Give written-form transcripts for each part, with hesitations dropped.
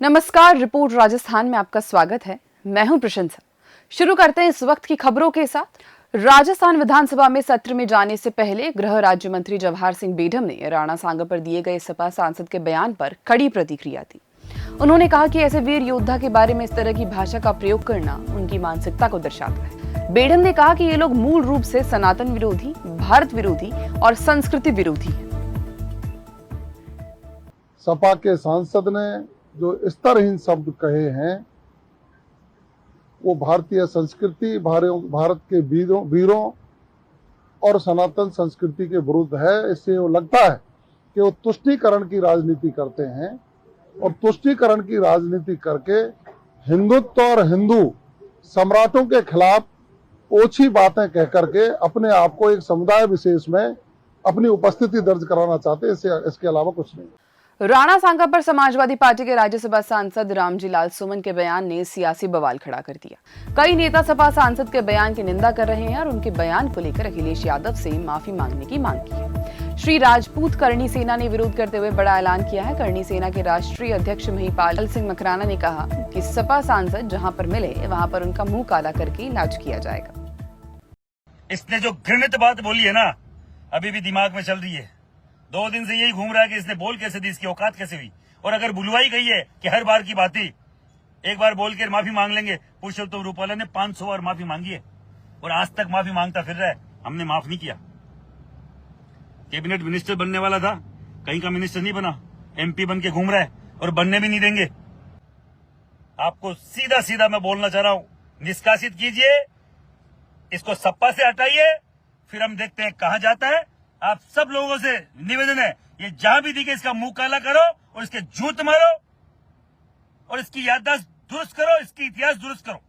नमस्कार, रिपोर्ट राजस्थान में आपका स्वागत है। मैं हूं प्रशंसा। शुरू करते हैं इस वक्त की खबरों के साथ। राजस्थान विधानसभा में सत्र में जाने से पहले गृह राज्य मंत्री जवाहर सिंह बेढम ने राणा सांगा पर दिए गए सपा सांसद के बयान पर कड़ी प्रतिक्रिया दी। उन्होंने कहा कि ऐसे वीर योद्धा के बारे में इस तरह की भाषा का प्रयोग करना उनकी मानसिकता को दर्शाता है। बेढम ने कहा कि ये लोग मूल रूप से सनातन विरोधी, भारत विरोधी और संस्कृति विरोधी है। सपा के सांसद ने जो स्तरहीन शब्द कहे हैं वो भारतीय संस्कृति, भारत के वीरों और सनातन संस्कृति के विरुद्ध है। इससे वो लगता है कि वो तुष्टीकरण की राजनीति करते हैं और तुष्टीकरण की राजनीति करके हिंदुत्व और हिंदू सम्राटों के खिलाफ ओछी बातें कह करके अपने आप को एक समुदाय विशेष में अपनी उपस्थिति दर्ज कराना चाहते हैं। इसके अलावा कुछ नहीं। राणा सांगा पर समाजवादी पार्टी के राज्यसभा सांसद रामजी लाल सुमन के बयान ने सियासी बवाल खड़ा कर दिया। कई नेता सपा सांसद के बयान की निंदा कर रहे हैं और उनके बयान को लेकर अखिलेश यादव से माफी मांगने की मांग की है। श्री राजपूत करणी सेना ने विरोध करते हुए बड़ा ऐलान किया है। करणी सेना के राष्ट्रीय अध्यक्ष महिपाल सिंह मकराना ने कहा कि सपा सांसद जहां पर मिले वहां पर उनका मुंह काला करके इलाज किया जाएगा। इसने जो घृणित बात बोली है ना, अभी भी दिमाग में चल रही है। 2 दिन से यही घूम रहा है कि इसने बोल कैसे दी, इसकी औकात कैसे हुई। और अगर बुलवाई गई है कि हर बार की बात ही एक बार बोल कर माफी मांग लेंगे। पुरुषोत्तम रूपाला ने 500 बार माफी मांगी है और आज तक माफी मांगता फिर रहा है। हमने माफ नहीं किया। कैबिनेट मिनिस्टर बनने वाला था, कहीं का मिनिस्टर नहीं बना, एमपी बन के घूम रहा है और बनने भी नहीं देंगे। आपको सीधा सीधा मैं बोलना चाह रहा हूं, निष्कासित कीजिए, इसको सपा से हटाइए, फिर हम देखते हैं कहां जाता है। आप सब लोगों से निवेदन है, ये जहां भी दिखे इसका मुंह काला करो और इसके जूत मारो और इसकी याददाश्त दुरुस्त करो, इसकी इतिहास दुरुस्त करो।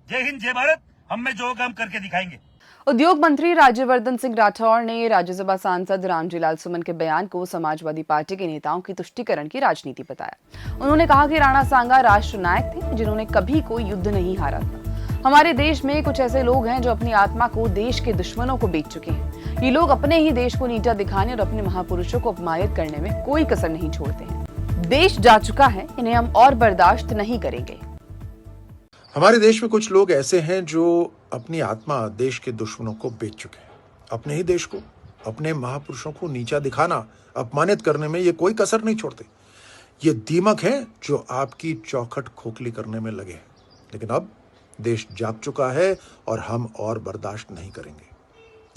जय हिंद, जय भारत। हम में जो काम करके दिखाएंगे। उद्योग मंत्री राज्यवर्धन सिंह राठौड़ ने राज्यसभा सांसद रामजी लाल सुमन के बयान को समाजवादी पार्टी के नेताओं की तुष्टीकरण की राजनीति बताया। उन्होंने कहा कि राणा सांगा राष्ट्र नायक थे जिन्होंने कभी कोई युद्ध नहीं हारा था। हमारे देश में कुछ ऐसे लोग हैं जो अपनी आत्मा को देश के दुश्मनों को बेच चुके हैं। ये लोग अपने ही देश को नीचा दिखाने और अपने महापुरुषों को अपमानित करने में कोई कसर नहीं छोड़ते हैं। देश जा चुका है, इन्हें हम और बर्दाश्त नहीं करेंगे। हमारे देश में कुछ लोग ऐसे हैं जो अपनी आत्मा देश के दुश्मनों को बेच चुके हैं। अपने ही देश को, अपने महापुरुषों को नीचा दिखाना, अपमानित करने में ये कोई कसर नहीं छोड़ते। ये दीमक हैं जो आपकी चौखट खोखली करने में लगे हैं। लेकिन अब देश जाग चुका है और हम और बर्दाश्त नहीं करेंगे।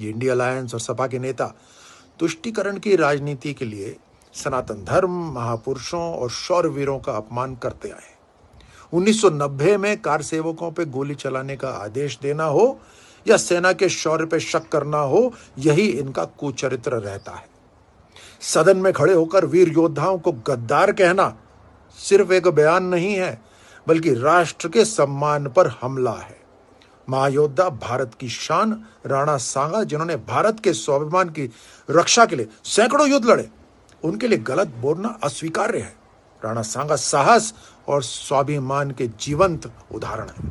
ये इंडिया अलायंस और सपा के नेता तुष्टीकरण की राजनीति के लिए सनातन धर्म, महापुरुषों और शौरवीरों का अपमान करते आए। 1990 में कार सेवकों पे गोली चलाने का आदेश देना हो या सेना के शौर्य पे शक करना हो, यही इनका कुचरित्र रहता है। सदन में खड़े होकर वीर योद्धाओं को गद्दार कहना सिर्फ एक बयान नहीं है, बल्कि राष्ट्र के सम्मान पर हमला है। महायोद्धा, भारत की शान राणा सांगा, जिन्होंने भारत के स्वाभिमान की रक्षा के लिए सैकड़ों युद्ध लड़े, उनके लिए गलत बोलना अस्वीकार्य है। राणा सांगा साहस और स्वाभिमान के जीवंत उदाहरण है।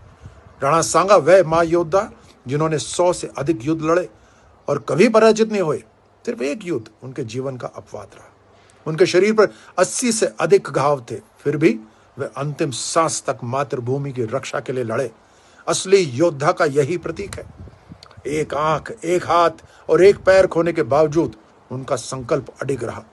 राणा सांगा वह महायोद्धा जिन्होंने 100 से अधिक युद्ध लड़े और कभी पराजित नहीं हुए। सिर्फ एक युद्ध उनके जीवन का अपवाद रहा। उनके शरीर पर 80 से अधिक घाव थे, फिर भी वे अंतिम सांस तक मातृभूमि की रक्षा के लिए लड़े। असली योद्धा का यही प्रतीक है। एक आंख, एक हाथ और एक पैर खोने के बावजूद उनका संकल्प अडिग रहा।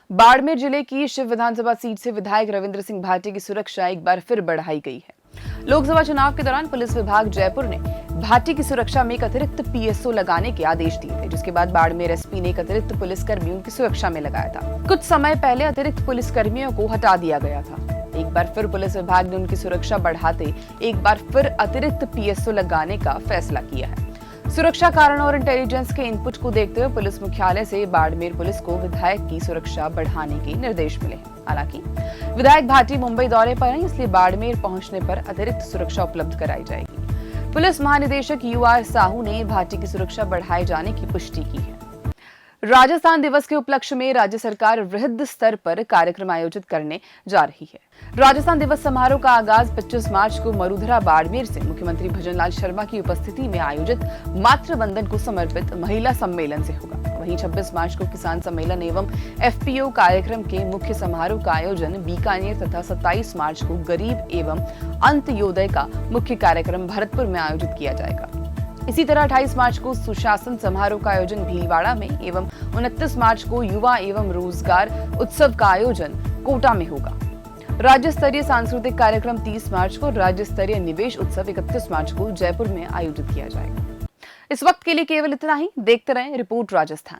बाड़मेर जिले की शिव विधानसभा सीट से विधायक रविंद्र सिंह भाटी की सुरक्षा एक बार फिर बढ़ाई गई है। लोकसभा चुनाव के दौरान पुलिस विभाग जयपुर ने भाटी की सुरक्षा में एक अतिरिक्त पीएसओ लगाने के आदेश दिए थे, जिसके बाद बाड़मेर एसपी ने एक अतिरिक्त पुलिसकर्मी उनकी सुरक्षा में लगाया था। कुछ समय पहले अतिरिक्त पुलिसकर्मियों को हटा दिया गया था। एक बार फिर पुलिस विभाग ने उनकी सुरक्षा बढ़ाते एक बार फिर अतिरिक्त पीएसओ लगाने का फैसला किया है। सुरक्षा कारण और इंटेलिजेंस के इनपुट को देखते हुए पुलिस मुख्यालय से बाड़मेर पुलिस को विधायक की सुरक्षा बढ़ाने के निर्देश मिले हैं। हालांकि विधायक भाटी मुंबई दौरे पर हैं, इसलिए बाड़मेर पहुंचने पर अतिरिक्त सुरक्षा उपलब्ध कराई जाएगी। पुलिस महानिदेशक यूआर साहू ने भाटी की सुरक्षा बढ़ाए जाने की पुष्टि की है। राजस्थान दिवस के उपलक्ष्य में राज्य सरकार वृहद स्तर पर कार्यक्रम आयोजित करने जा रही है। राजस्थान दिवस समारोह का आगाज 25 मार्च को मरुधरा बाड़मेर से मुख्यमंत्री भजनलाल शर्मा की उपस्थिति में आयोजित मातृवंदन को समर्पित महिला सम्मेलन से होगा। वहीं 26 मार्च को किसान सम्मेलन एवं एफपीओ कार्यक्रम के मुख्य समारोह का आयोजन बीकानेर तथा 27 मार्च को गरीब एवं अंत्योदय का मुख्य कार्यक्रम भरतपुर में आयोजित किया जाएगा। इसी तरह 28 मार्च को सुशासन समारोह का आयोजन भीलवाड़ा में एवं 29 मार्च को युवा एवं रोजगार उत्सव का आयोजन कोटा में होगा। राज्य स्तरीय सांस्कृतिक कार्यक्रम 30 मार्च को, राज्य स्तरीय निवेश उत्सव 31 मार्च को जयपुर में आयोजित किया जाएगा। इस वक्त के लिए केवल इतना ही। देखते रहें रिपोर्ट राजस्थान।